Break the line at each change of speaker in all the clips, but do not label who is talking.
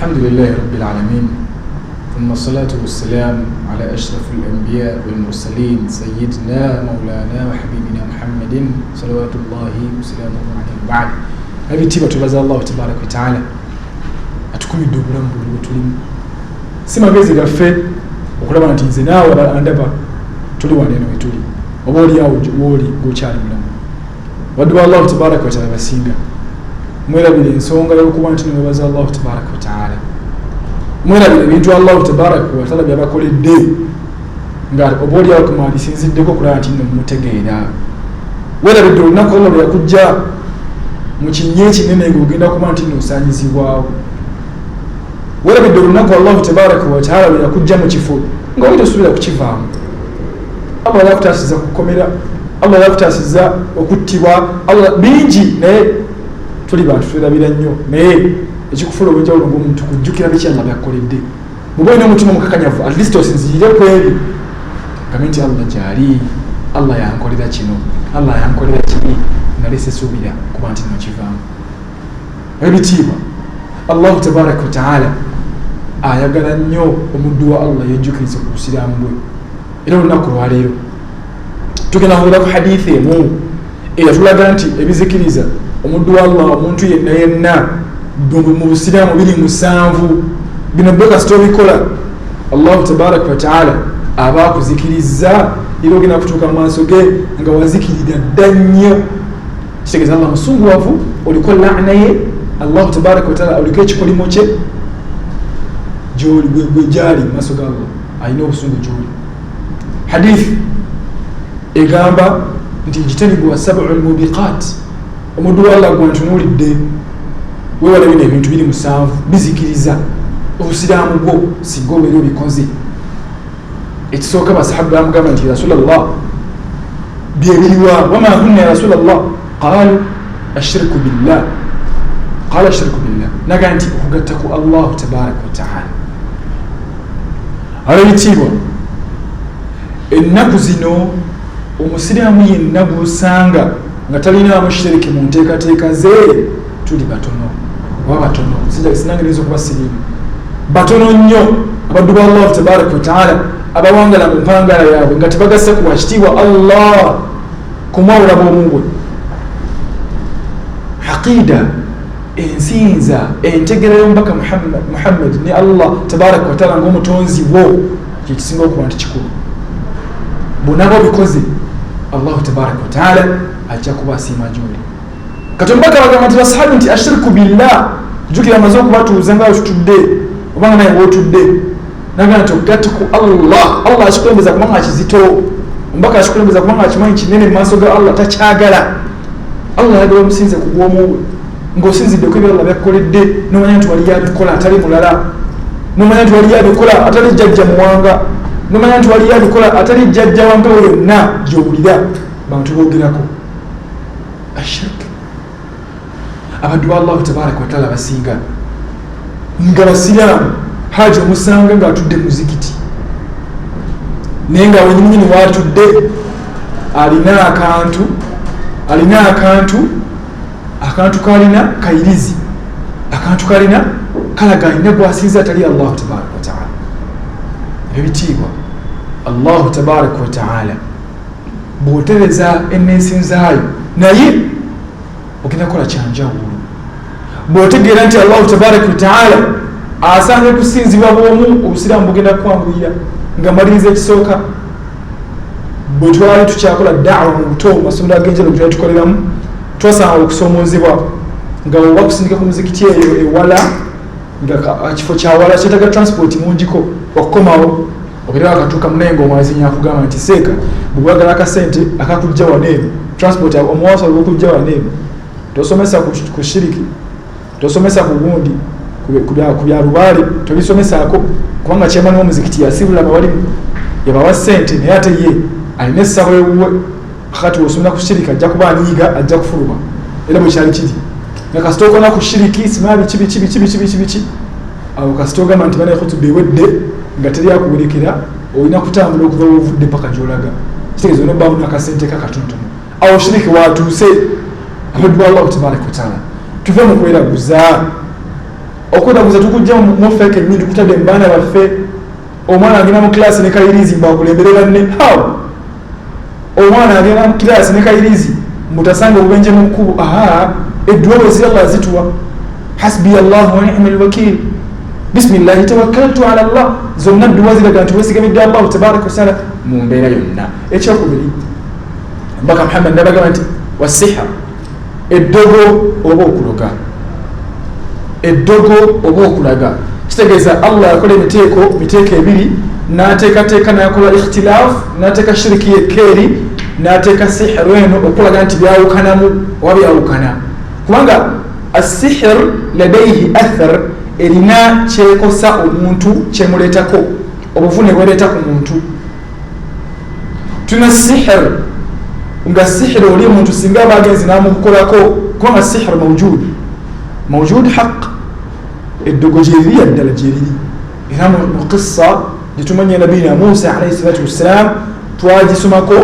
الحمد لله رب العالمين ثم الصلاة والسلام على أشرف الأنبياء والمرسلين سيدنا مولانا وحبيبنا محمد صلوات الله وسلامه عليه بعد أبي تيبا تبازى الله تبارك وتعالى أتكون الدبلان بلوتولين سيما بيزي غفة وكلما نتنزنا ولا أندبا تولي وانينا ويتولي وبولي أو جولي غوشالي ملام ودوا الله تبارك وتعالى بسينغا mwera bile nsonga yokuba nti nebaza Allah tabaraka wa taala mwera bile bintu Allah tabaraka wa taala byabakoledde nga oboli awo kumali sinziddeko kulaba nti mutegeera wera bile olunaku Allah yakujja mu kinye kinene ng'ogenda kuba nti nosanyizibwawo wera bile olunaku Allah tabaraka wa taala yakujja mu kifo nga oyitosubira kukivaamu Allah yakutasiza kukomera Allah yakutasiza okuttibwa Allah bingi naye tuli bantu tulabira nnyo naye ekikufula obwenjawulo ng'omuntu kujjukira biki Allah byakoledde bw'oba olina omutima mukakanyavu at least osinziire ku ebyo gambe nti Allah gyali Allah yankolera kino Allah yankolera kiri nalese suubira kuba nti nokivaamu ebitiibwa Allahu tabaraka wa taala ayagala nnyo omuddu wa Allah yejjukiriza ku busiraamu bwe era olunaku lwaleero tugenda kwogera ku hadithi emu eyatulaga nti ebizikiriza omuddu wa Allah omuntu yenna mu busiraamu 27 bino boka sitobikola Allah tabaraka wa taala aba akuzikiriza era ogenda kutuuka mu maaso ge nga wazikirira dda nnyo kitegeeza Allah musunguwavu oliko laana ye Allah tabaraka wa taala oliko ekikolimo kye gy'oli gwe gyali mu maaso ga Allah alina obusungu gy'oli hadithi egamba nti ijtanibu as-sab'ul mubiqat omuddu wa Allah gwantunuulidde weewala bino ebintu 27 bizikiriza obusiraamu bwo singa obeera obikoze ekisooka basahaba bamugamba nti rasulallah byebiriwa wama hunna ya rasulallah qaalu ashirku billah qala ashirku billah naga nti okugatta ku Allah tabaraka wa taala alayitibwa ennaku zino omusiraamu yenna gw'osanga nga talina mushiriki mu nteekateeka ze tuli batono oba batono sinangereza okuba sirimu batono nnyo abaddu ba Allah tabaraka wa taala abawangala mu mpangala yaabwe nga tebagasa ku wakitiibwa Allah kumwawula bw'omugwe aqida ensinza entegera y'omubaka Muhammad ne Allah tabaraka wa taala ng'omutonzi bwo kyekisinga okuba nti kikulu bw'onaaba obikoze Allah tabaraka wa taala ajja kuba asiima gy'oli kati omubaka bagamba nti basahabi nti ashirku billah jjukira amaze okubatuuza nga tutudde obanga naye wootudde naga nti okugatta ku Allah akikulembeza kubanga akizito omubaka akikulembeza kubanga akimanyi kinene mu maaso ga Allah takyagala Allah ayagala omusinze ku bw'omu bwe ng'osinziddeko ebyo Allah byakukoledde n'omanya nti wali yabikola atali mulala n'omanya nti wali yabikola atali jjajja muwanga n'omanya nti wali yabikola atali jjajja wampewo yonna gy'owulira bantu boogerako ashirk abaddu ba Allah tabaraka wa taala basinga nga basiraamu haji omusanga ng'atudde muzikiti naye nga wenyininyini waatudde alina akantu kalina kayirizi akantu kalina kalaga alina gwasinza atali Allah tabaraka wa taala ebitiibwa Allah tabaraka wa taala bw'otereza enneesinzaayo naye ogenda kukola kyanjawulo bw'otegeera nti Allah tabaraka wa taala asaanye kusinzibwa bw'omu obusiraamu bugenda kwanguyira nga maliriza ekisooka bwe twali tukyakola da'wa mu buto mu masomero ag'enjawulo ge twali tukoleramu twasanga okusoomoozebwa nga oba kusindika ku muzikiti eyo ewala nga kifo kyawala kyetaaga transport mungiko okukomawo ogerera akatuuka munenga omwazinya akugamba nti seeka bwewagala akasente akakujja waneeno transport omuwasa olw'okujja waneeno tosomesa ku shiriki tosomesa ku gundi ku bya lubaale tobisomesaako kubanga kyemani w'omuzikiti yasibula abawalimu yabawa ssente naye ate ye alina essabo ewuwe kakati wosomera ku shiriki ajja kuba anyiiga ajja kufuluma era bwe kyali kiri nga kasita okona ku shiriki simala biki awo kasita ogamba nti bana khutuba ewedde nga teri akuwerekera olina kutambula okuva wovudde paka gy'olaga kitegeeza onobaamu nakasente kakatonotono awo shiriki watuuse abaddu ba Allah tabaraka wa taala tuve mu kweraguza okoda kuza tukujja mu feke nyindu kutade mbana baffe omwana agenda mu class ne kayirizi bakulemberera ne how omwana agenda mu class ne kayirizi mutasanga ubenje mukuu edduwa zira Allah zitwa hasbi Allah wa ni'mal wakeel bismillah tawakkaltu ala Allah zonna duwa zira gantu wesigamidde Allah tabaraka wa taala mu mbeera yonna ekyokubiri mbaka Muhammad nabaga nti wasiha eddogo oba okulaga kitegeeza Allah yakola miteeko ebiri n'ateekateeka n'akola ikhtilaf n'ateeka shiriki yekeeri n'ateeka sihiru eno okulaga nti byawukanamu oba byawukana kubanga asihir ladaihi athar erina kyekosa omuntu kyemuleetako obuvune bwereeta ku muntu tuna sihir nga sihir oli omuntu singa aba agenzi n'amukukolako kubanga sihir mawjud haq eddogo gyeriri yaddala gyeriri era mu qissa gyetumanya nabiina Musa alayhi salatu wassalam twagisomako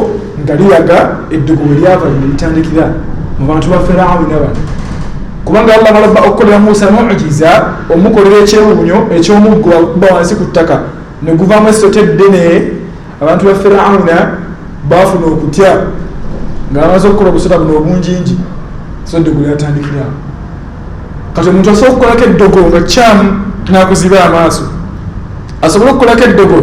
nga liyaga eddogo we lyava nelitandikira mu bantu ba Firawuna bano kubanga Allah malaba okukolera Musa mu'jiza omukolera ekyewunyo ekyomuggo wakuba wansi ku ttaka ne guvaamu essote eddene abantu ba Firawuna baafuna okutya nga bamaze okukola obusota buno obungingi so eddogo lyatandikira kati omuntu asobola okukolako eddogo nga kyamu n'akuziba amaaso asobola okukolako eddogo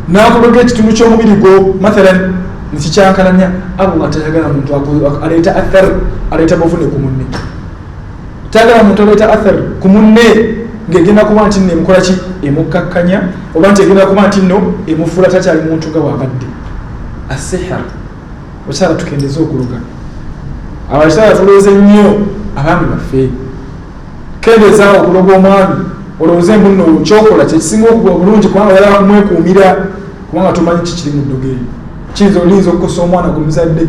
n'akuloga ekitundu ky'omubiri gwo mathalan nekikyankalanya Allah tayagala muntu aleeta athar aleeta buvune ku munne tayagala muntu aleeta athar ku munne ng'egenda kuba nti nno emukola ki emukkakkanya oba nti egenda kuba nti nno emufuula takyali muntu nga bwabadde asihar okyala tukendeza okuloga abakyala tulowooze nnyo abaami baffe kendezaawo okuloga omwami olowooze mbuno kyokola kyekisinga okuba bulungi kubanga yala kumwekuumira kubanga tomanyi kikiri mu ddogo eyo kiyinza olinza okukosa omwana gumuzadde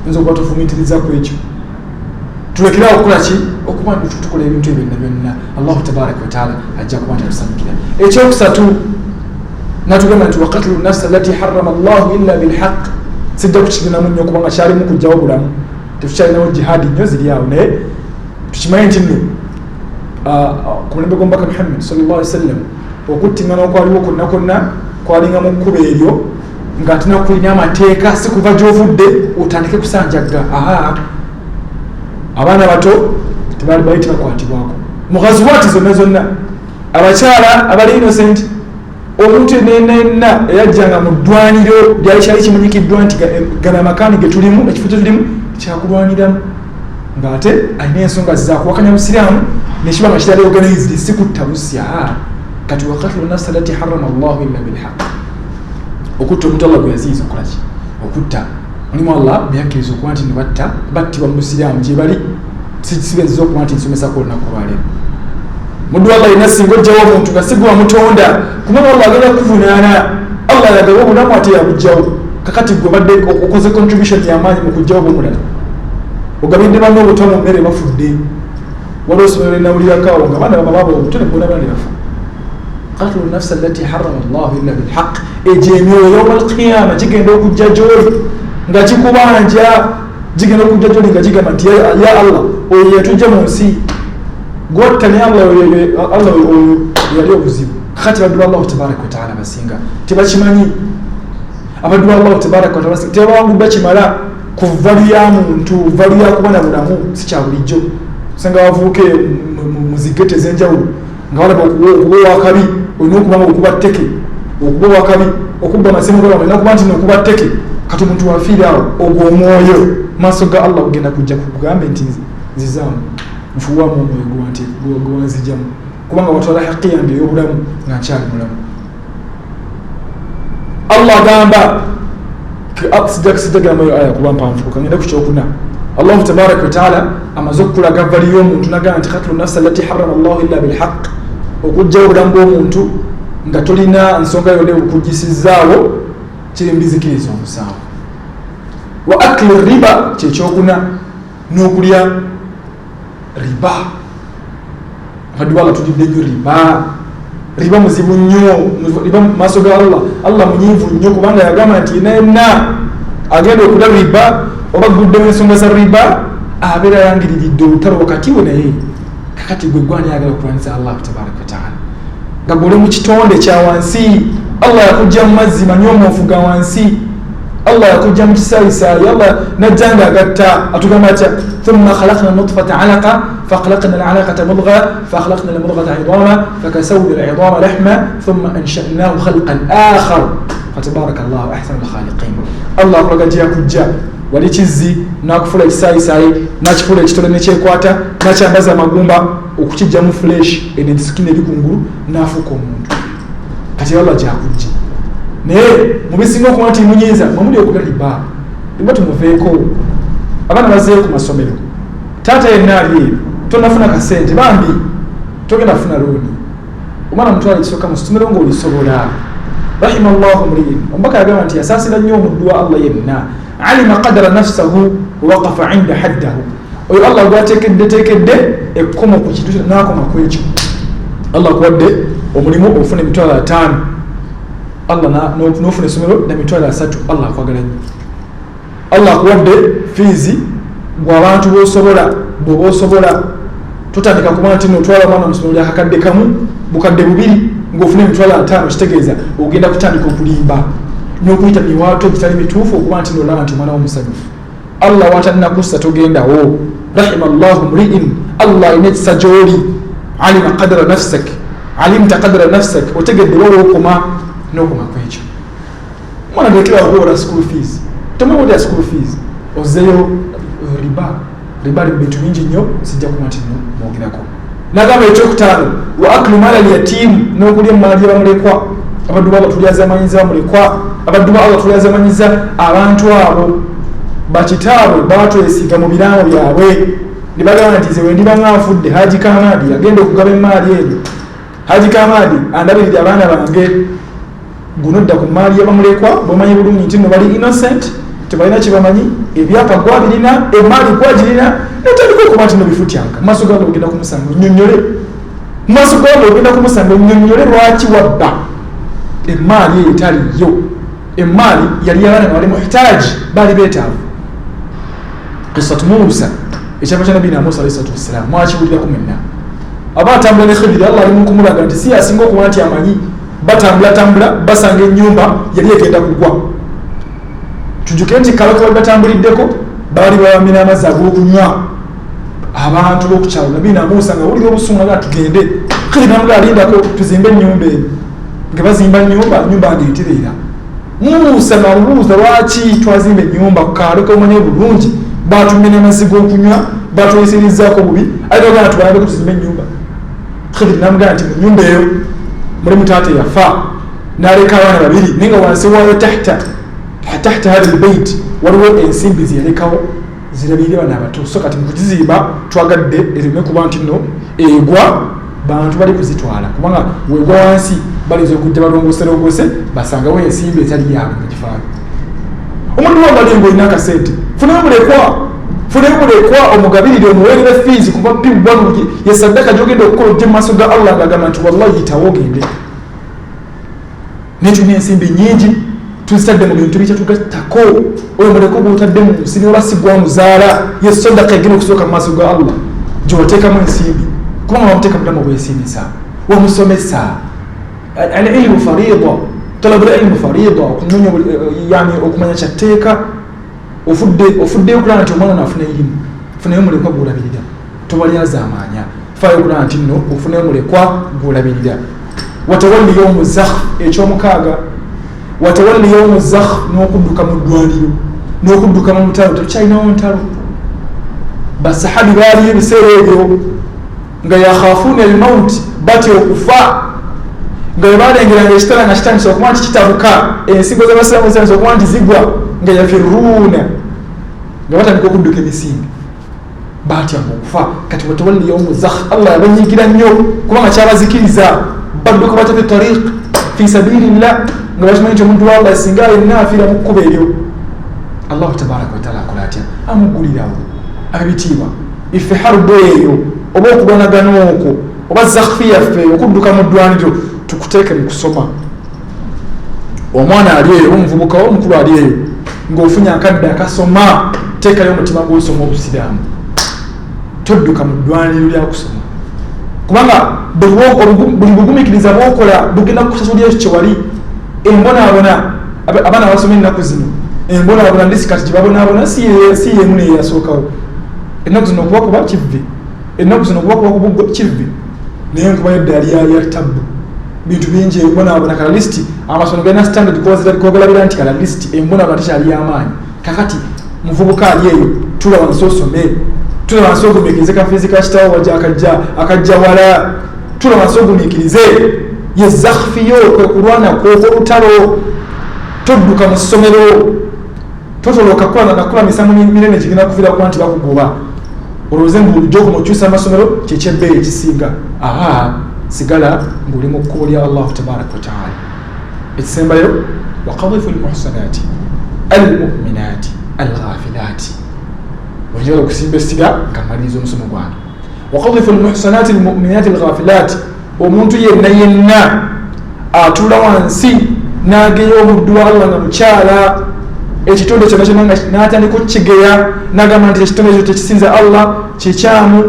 yinza okuba tofumitiriza ku ekyo tulekerawo okukola ki okuba tukola ebintu ebyo byonna Allahu tabaraka wa taala ajja kuba ntatusanyukira ekyokusatu natugamba nti waqatlu nafsi allati harrama Allahu illa bilhaq sijja kukigenamu nnyo kubanga kyalimu kujjawo bulamu tetukyalinawo jihaadi nnyo ziri awo naye tukimanyi nti nno ku mulembe gw'omubaka Muhammad sallallahu alaihi wasallam okuttingana okwaliwo konna kwalinga mu kkuba eryo nga tinakulina amateeka si kuva gy'ovudde otandike kusanjagga abaana bato tebaali bali tebakwatibwako mu ghazwaati zonna abakyala abali innocent omuntu yenna eyajjanga mu ddwaniro lyali kyali kimanyikiddwa nti gana amakaani ge tulimu ekifo kye tulimu kyakulwaniramu ng'ate alina ensonga zakuwakanya busiraamu nekiba nga kitali organized si kutta busya kati waqatlu nafsi allati harrama Allahu illa bilhaq okutta omuntu Allah gwe yaziyiza okukola ki okutta mulimu Allah byakkiriza okuba nti battibwa mu busiraamu gye bali sibenziza okuba nti nsomesako olunaku lwaleero muddu Allah yenna singa ojjawo omuntu nga sigwa mutonda kubanga Allah agenda kuvunaana Allah yagawa obulamu ate yabugjawo kakati gwe badde okoze contribution y'amaanyi mu kujjawo bwomulala ogabidde banno obuto mu mmere bafudde waliwo osomero linawulirakawo nga baana bamababa obuto ne bona bandi bafa qatlu nafsi allati harrama Allahu illa bilhaq egyo emyoyo yawma alqiyama gigenda okujja gy'oli nga kikubanja gigenda okujja gy'oli nga gigamba nti ya Allah oyo yatujja mu nsi gwotta ne Allah oyo yali obuzibu kati baddu ba Allah tabaraka wa taala basinga tebakimanyi abaddu ba Allah tabaraka wa taala tebawangudde kimala ku valu ya muntu valu ya kuba na bulamu si kya bulijjo usanga bavuuke mu zigete ez'enjawulo nga balaba okuba wakabi olina okuba okuba tteke okuba wakabi okubba amasimu gabo olina kuba nti nokuba tteke kati omuntu wafiire awo ogwo omwoyo maaso ga Allah kugenda kujja kukugambe nti nzizaamu nfuwamu omwoyo gwanti gwanzijjamu kubanga watwala haqqi yange ey'obulamu nga nkyali mulamu Allah agamba sijjagamba aya kuba mpanvuko kangenda ku kyokuna Allah tabaraka wa taala amaze okulaga vali y'omuntu nagamba nti qatlu nafsi allati harrama Allahu illa bilhaq okujjawo obulamu bw'omuntu nga tolina nsonga yonna okuggisizaawo kiri mbizikiriza omusango wa aklu riba kyekyokuna n'okulya riba abaddu b'Allah tulidde nnyo riba muzibu nnyo riba maaso ga Allah munyiivu nnyo kubanga yagamba nti yenna agenda okulya riba oba guddemu ensonga za riba abeera yangiriridde olutalo wakati we naye kakati gwe gwani yagala okulwanyisa Allah tabaraka wataala nga guli mu kitonde kya wansi. Allah yakujja mu mazzi manyomoofu ga wansi, Allah yakujja mu kisaayisaali, Allah najja nga agatta atugamba atya thumma khalaqna nutfata alaqa fakhalaqna alalaqata mudgha fakhalaqna almudghata idama fakasawna alidama lahma thumma ansha'nahu khalqan akhar fatabaraka Allahu ahsanul khaliqin. Allah akulagajja yakujja wali kizzi nakufula ekisaayisaali nakifula ekitole nekyekwata nakyambaza amagumba okukijja mu flesh enensikine eri kungulu nafuuka omuntu. Kati Allah jakujja naye mubisinga okuba nti munyiiza mwemuli okugala riba riba tumuveeko. Abaana bazeeyo ku masomero, taata yenna ali tonafuna kasente bambi togenda kufuna looni, omwana mutwala ekisooka mu ssomero ng'olisobola. Rahimallahu mriin, omubaka yagamba nti yasaasira nnyo omuddu wa Allah yenna alima qadara nafsahu wawaqafa inda haddahu. Oyo Allah gwatekedde ekkomo ku kintu n'akoma ku ekyo. Allah kuwadde omulimu ofuna emitwalo 5, Allah n'ofuna essomero na mitwalo 3, Allah akwagala nnyo. Allah akuwadde fiizi bw'abantu b'osobola bw'oba osobola. Totandika kuba nti n'otwala omwana mu ssomero ly'akakadde kamu bukadde 2 ng'ofuna emitwalo 5, kitegeeza ogenda kutandika okulimba n'okuyita miwaato egitali mituufu okuba nti n'olaba nti omwana w'omusanyufu. Allah watannakussa togendawo. Rahimallahu mriin, Allah alina ekisa gy'oli. Alima qadara nafsak, alimta qadara nafsak, otegedde wowe okoma n'okoma kwekyo. Omwana gekera okuwola school fees, tomwewolera school fees ozeeyo riba li bintu bingi nnyo sijja kuba nti mwogerako. Nagamba ekyokutaano wa aklu mala lyatimu, n'okulya emaali y'abamulekwa. Abaddu ba Allah tulyazamanyiza bamulekwa, abaddu ba Allah tulyazamanyiza abantu abo bakitaabwe batwesiga mu biraamo byabwe ne bagamba nti nze wendiba nga nfudde Haji Kamadi agenda okugaba emaali eyo. Haji Kamadi andabirira abaana bange, guno dda ku maali y'abamulekwa bwomanyi bulungi nti no bali innocent, tebalina kyebamanyi, ebyapa gwabirina, emaali gwagirina, netandika okuba nti no bifutyanga. Mu maaso gaabwe ogenda kumusanga onnyonnyole, mu maaso gaabwe ogenda kumusanga onnyonnyole lwaki wabba emaali eyo etaliyo. Emaali yali y'abaana bali muhitaaji, baali beetaavu. Qissatu Musa, ekyapa kya Nabbi Musa alayhi salaatu wassalaam, mwakiwulira ku mwenna. Abatambula ne Khidiri, Allah alimu kumulaga nti si asinga okuba nti amanyi. Batambula basanga ennyumba yali egenda kugwa. Tujuke nti Kabaka bali batambuliddeko baali bawamina amazzi ag'okunywa abantu b'okukyalo. Nabbi Musa nga wulira obusungu nga tugende, Khidiri namugamba alindako tuzimbe ennyumba eno. Nga bazimba ennyumba ng'etereera. Musa n'abuuza lwaki twazimba ennyumba ku kaalo k'omanyi bulungi, batumye n'amazzi g'okunywa batwesirizaako bubi, ate bagamba tubayambe tuzimbe ennyumba. Khidiri namugamba nti mu nnyumba eyo mulimu taata yafa n'aleka abaana 2 naye nga wansi waayo tahta hada albayt waliwo ensimbi zeyalekawo zirabirire bana abato. So kati mukuzizimba twagadde erime kuba nti nno egwa bantu bali kuzitwala, kubanga wegwa wansi baliza okujja balongoserongose basangawo ensimbi etali yaabwe mu kifaayo. Omuntu wabali ng'olina akasente, funayo mulekwa omugabirire omuweerere fees kuva P1 ye saddaka gy'ogenda okukola ojje mu maaso ga Allah ng'agamba nti wallahi yitawo ogende. Naye tulina ensimbi nnyingi tuzitadde mu bintu bikyetugattako. Oyo mulekwa bw'otadde mu nsi n'oba si gwamuzaala, ye saddaka egenda okusooka mu maaso ga Allah gy'oteekamu ensimbi, kubanga wamuteeka mulamu obwesimisa, wamusomesa. Al-ilmu fariida, talabul ilmu fariida, okunoonya yani okumanya kyatteeka. Ofuddeyo okulaba nti omwana naafuna erimu, funayo mulekwa gw'olabirira, tobalyazaamaanya. Faayo okulaba nti nno ofunayo mulekwa gw'olabirira. Watawalli yawmu zakh, ekyomukaaga watawalli yawmu zakh, n'okudduka mu ddwaliro n'okudduka mu ntalo. Tetukyalinawo ntalo. Basahabi baaliyo ebiseera ebyo nga yakhafuuna almauti, batya okufa, nga bwe balengeranga ekitala nga kitandisa okuba nti kitabuka, ensigo z'abasiraamu zitandisa okuba nti zigwa, nga yafirruuna, nga batandika okudduka emisinde, batyanga okufa. Kati watawalli yawmu zakh, Allah yabanyiigira nnyo kubanga kyabazikiriza badduka batafi tariq fi sabilillah, nga bakimanyi nti omuntu wa Allah singa yenna afiira mu kkubo eryo, Allah tabaraka wa taala akola atya? Amuggulirawo. Abitiibwa, ife harubu eyo oba okubanagana okwo oba zakhfi yaffe okudduka mu ddwaniro tukuteeke mu kusoma. Omwana ali eyo, omuvubuka omukulu ali eyo, ng'ofunye akadde akasoma, teekayo omutima gw'osoma obusiraamu. Todduka mu ddwaniro lya kusoma.
kubanga buli bugumikiriza bwokola bugenda kukusasulira ekyo kyewali. Embonaabona abaana basoma ennaku zino, embonaabona ndisikati gye babonaabona si yemu neyo yasookawo. Ennaku zino okuba kuba kivve, ennaku zino okuba kuba kivve, naye nkuba yadda yali ya tabbu. Bintu bingi embonaabona kala lisiti amasomero galina standard kogalabira nti kala lisiti embonaabona tekyali y'amaanyi. Kakati muvubuka ali eyo tula wansi osome, tula wansi ogumikirize kafiizi ka kitaawo wajja akajja wala, tula wansi ogumikirize ye zakhfiyo kwe kulwana kw'olutalo. Todduka mu ssomero totoloka kukola nakula misango minene gigenda kuviira kuba nti bakugoba olowooze mbulijjo okumukyusa amasomero kyekyebbeeyi ekisinga. Sigala ng'oli mu kkubo lya Allahu tabaraka wa taala. Ekisembayo waqadhifu almuhsanati almu'minati alghafilati. Ojala okusimba essiga nga maliriza omusomo gwange. Waqadhifu almuhsanati almu'minati alghafilati. Omuntu yenna atuula wansi n'ageya omuddu wa Allah nga mukyala, ekitonde kyonna kyonna n'atandika okukigeya n'agamba nti ekitonde ekyo tekisinza Allah kikyamu,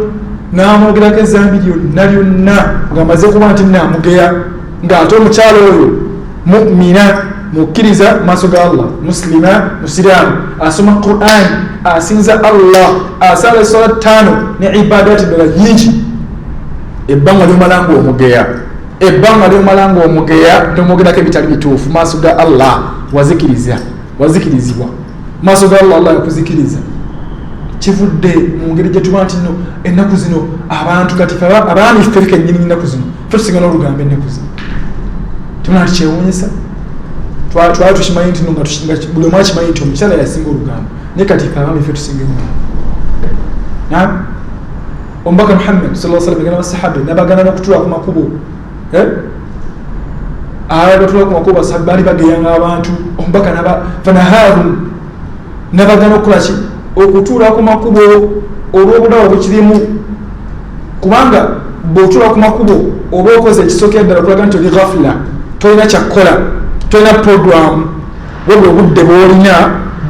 n'amwogerako ezambi lyonna ng'amaze kuba nti naamugeya, ng'ate omukyala oyo mu'mina mukkiriza mu maaso ga Allah, muslima musiraamu, asoma Qur'an, asinza Allah, asala essala 5 ne ibadaati ddala nyingi. Ebbanga ly'omala ng'omugeya n'omwogerako ebitali bituufu maaso ga Allah, wazikirizibwa maaso ga Allah yakuzikiriza. Kivudde mu ngeri gye tuba nti nno ennaku zino abantu kati abaami ffe kennyini ennaku zino ffe tusinga n'olugambo ennaku zino tumala nti kyewuunyisa. Twali tukimanyi nti nga buli omu akimanyi nti omukyala yasinga olugambo, naye kati ffe abaami ffe tusinga ennyo. Omubaka Muhammad sallallahu alaihi wasallam gana basahabe nabagana n'okutula ku makubo, abatula ku makubo basahabe baali bageyanga abantu. Omubaka fanahaahu nabagana okukola ki? Okutuula ku makubo olw'obulawo bwekirimu, kubanga bw'otuula ku makubo oba okoze ekisookera ddala okulaga nti oli ghafula, tolina kyakukola, tolina programu, wabula obudde bw'olina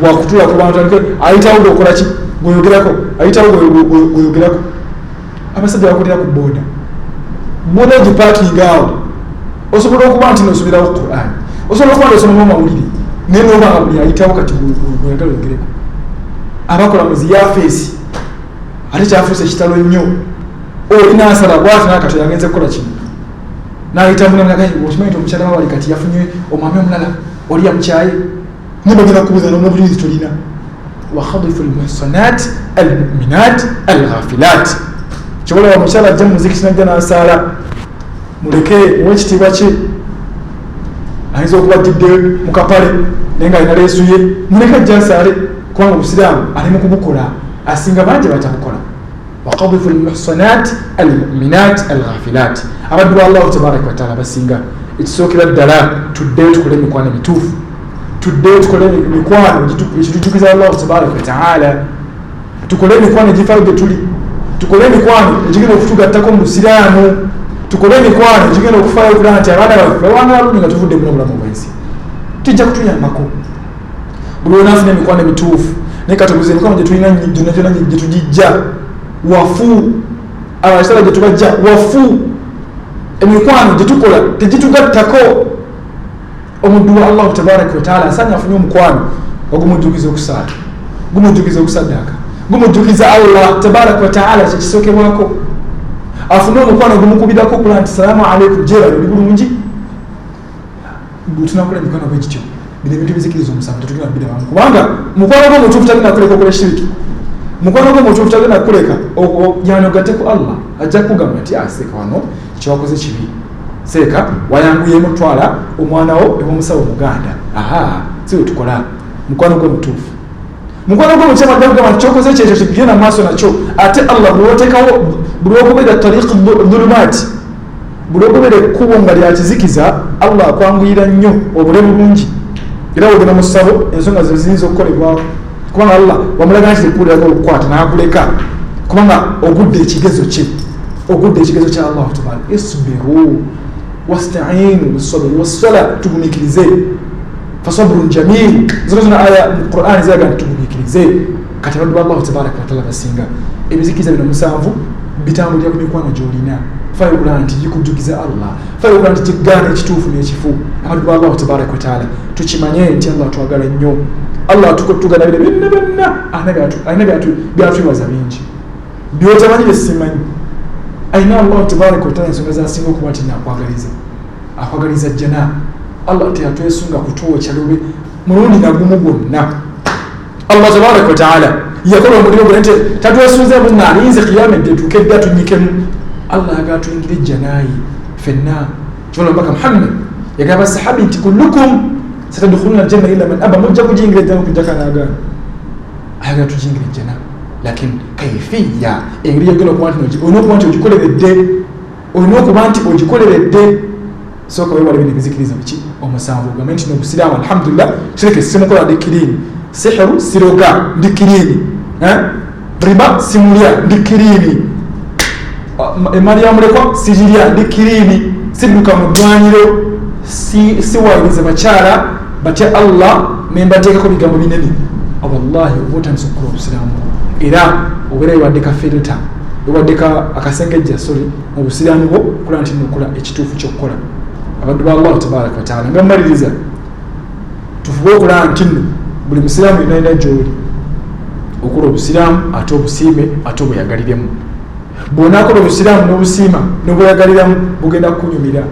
bwakutuula ku bantu ayitawo gweokola ki? Gweyogerako, ayitawo gweyogerako. Abasajja bakulira ku booda ogipaakinga awo, osobola okuba nti nosomerawo Qur'an, osobola okuba nti osomamu amawulire, naye n'obanga buli ayitawo kati gweyagala oyogereko. Abakola mu ziyafeesi ate kyafuusa ekitalo nnyo, olina asala bwati nakatoya agenze kukola kino n'ayita munagayi okimanyi nti omukyala wawali kati yafunye omwami omulala oli yamukyaye nibagenda kubuuza n'obujulizi tolina. Wakhadhifu almuhsanat almu'minat alghafilat. Kyobola omukyala ajja muzikiti najja n'asaala, muleke ow'ekitiibwa kye ayinza okuba ajjidde mu kapale naye nga alina leesu ye, muleke ajja asaale kubanga obusiraamu ali mu kubukola, asinga bangi batabukola. Waqadhifu almuhsanat almu'minat alghafilat. Abaddu ba Allah tabaraka wa taala basinga ekisookera ddala tuddeyo tukole emikwano emituufu, tuddeyo tukole emikwano ekitutukiza Allah tabaraka wa taala, tukole emikwano egifaayo gye tuli, tukole emikwano egigenda okutugattako mu busiraamu, tukole emikwano egigenda okufaayo okulaga nti abaana baffe bawangaala bulungi nga tuvudde mu bulamu bwensi, tujja kutuyambako. Buli onaafuna emikwano emituufu, naye katubuze emikwano gye tulina gyonna gye tugijja wafu, abakitala gye tubajja wafu, emikwano gye tukola tegitugattako. Omuddu wa Allah tabaraka wa taala asaanye afunye omukwano ogumujjukiza okusaala, gumujjukiza okusaddaaka, gumujjukiza Allah tabaraka wa taala kyekisookerwako, afune omukwano gumukubirako okula nti salaamu alaikum jeebali oli bulungi. Tunakola emikwano bwe gityo, bino ebintu bizikiriza omusango tetulina birabamu, kubanga mukwano gw'omutuufu tagenda kuleka okola shiriki, mukwano gw'omutuufu tagenda kuleka yanogatte ku Allah, ajja kugamba nti seeka wano kyewakoze kibi, seeka wayanguyemu twala omwana wo ew'omusawo muganda. Si we tukola mukwano gw'omutuufu. Mukwano gw'omukyama ajja kugamba nti kyokoze kyekyo kigenda mu maaso nakyo, ate Allah bw'oteekawo buli okubera tariqu dhulumaati, buli okubera ekkubo nga lyakizikiza, Allah akwanguyira nnyo obule bulungi, era wogenda mu ssabo ensonga ze ziyinza okukolebwako, kubanga Allah wamulaga nti tekkuulirako okukwata n'akuleka, kubanga ogudde ekigezo kye, ogudde ekigezo kya Allah tabaraka. Isbiru wasta'inu bis-sabri was-sala, tugumikirize. Fasabrun jamil, zona aya mu Qur'an zaga tugumikirize. Kati abaddu Allah tabaraka wa taala basinga ebizikiza bino musanvu bitambulira ku mikwano gy'olina. fayogula nti gikujjukiza Allah, fayogula nti kigaana ekituufu n'ekifu. Abantu ba Allah tabaraka wa taala tukimanye nti Allah twagala nnyo, Allah tuganabire byonna byatwebaza bingi byotamanyi byesimanyi. Ayina Allah tabaraka wa taala ensonga zasinga okuba nti akwagaliza jjana. Allah teyatwesunga kutwokya lube mulundi nagumu gwonna. Allah tabaraka wa taala yakola omulimu gwe nti tatwesunze bunga alinze kiyama etuuke dda tunyikemu. Allah agatuyingira ejjanayi fenna kyola mbaka Muhammad yagamba sahabi nti kullukum satadkhuluna aljanna illa man aba, mujja kujingira ejjana okujjako anaagaana. Ayagala tujingira ejjana lakini kaifiya engeri yogera okuba nti olina okuba nti ogikoleredde sooka wewala bino ebizikiriza biki omusanvu ogambe nti n'obusiraamu alhamdulillah shiriki simukola ndi kiriini, sihiru siroga ndi kiriini, riba simulya ndi kiriini, emali ya mulekwa sijirya ndi kiriini, sidduka mu ddwanyiro, siwayiriza bakyala batya Allah nembateekako bigambo binene. Wallahi oba otandisa okukola obusiraamu era obeera ewaddeka filter, ewaddeka akasengejja mu busiraamu bwo okola nti nokola ekituufu kyokkola. Abantu ba Allah tabaraka wa taala nga mmaliriza tufube okola nti nno buli musiraamu yenalina gy'oli okola obusiraamu ate obusiime ate obweyagaliremu. Bw'onaakola obusiraamu n'obusiima n'obweyagaliramu bugenda kukunyumira.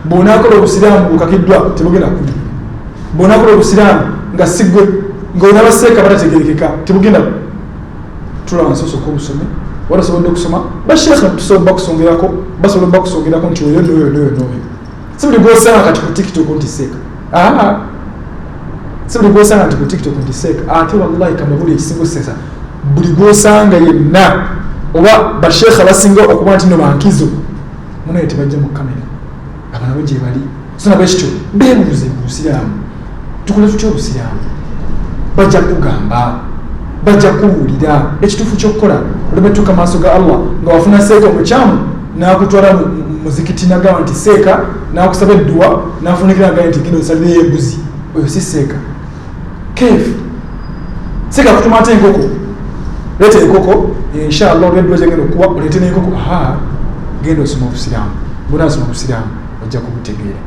Bw'onaakola obusiraamu bukakiddwa tebugenda kukunyumira. Bw'onaakola obusiraamu nga siggwe ng'olina baseeka batategerekeka tebugenda tula wansi osooka obusome wala osobodde okusoma basheekha tusobola bakusongerako nti oyo n'oyo. Si buli gw'osanga kati ku TikTok nti seeka, si buli gw'osanga nti ku TikTok nti seeka. Ate wallahi kamba buli ekisingo sesa buli gw'osanga yenna oba basheekha basinga okuba nti no bankizo munaye tebajja mu kamera, abo nabo gye bali. So nabo ekityo beebuuze mu busiraamu tukole tutya obusiraamu. Bajja kugamba, bajja kuwulira ekituufu kyokkola. Olwebetuuka maaso ga Allah nga wafuna seeka omukyamu n'akutwala muzikiti nagamba nti seeka, n'akusaba edduwa n'afunikira nga nti genda osalireyo embuzi, oyo si seeka. Keefu seeka kutuma ate enkoko, leeta enkoko inshallah olwedduwa gyagenda okuwa oleete n'enkoko. Genda osoma obusiraamu, bw'onaasoma obusiraamu ojja kubutegeera.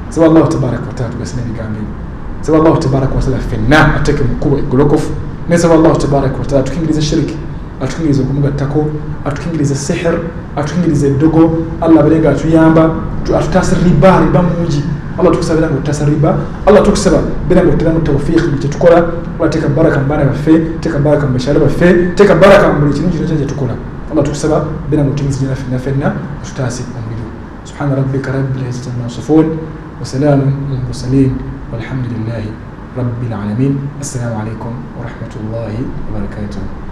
Saba Allah tabaraka wa taala tugasina ebigambo ebyo. Saba Allah tabaraka wa taala ffenna ateeke mu kkubo eggolokofu. Nesaba Allah tabaraka wa taala atukingiriza shiriki, atukingiriza okumugattako, atukingiriza sihir, atukingiriza eddogo. Allah abeere nga atuyamba, atutaasa riba mungi. Allah tukusaba nga otutaasa riba. Allah tukusaba beera nga oteramu tawfiiq mu kye tukola. Allah teeka baraka mu baana baffe, teeka baraka mu bakyala baffe, teeka baraka mu buli kintu kyonna kye tukola. Allah tukusaba beera nga otumiza ffenna atutaase omuliro. Subhana rabbika rabbil izzati amma yasifuun wa salaamun alal mursaliin walhamdulillahi rabbil aalamiin. Assalamu alaikum wa rahmatullahi wa barakatuh.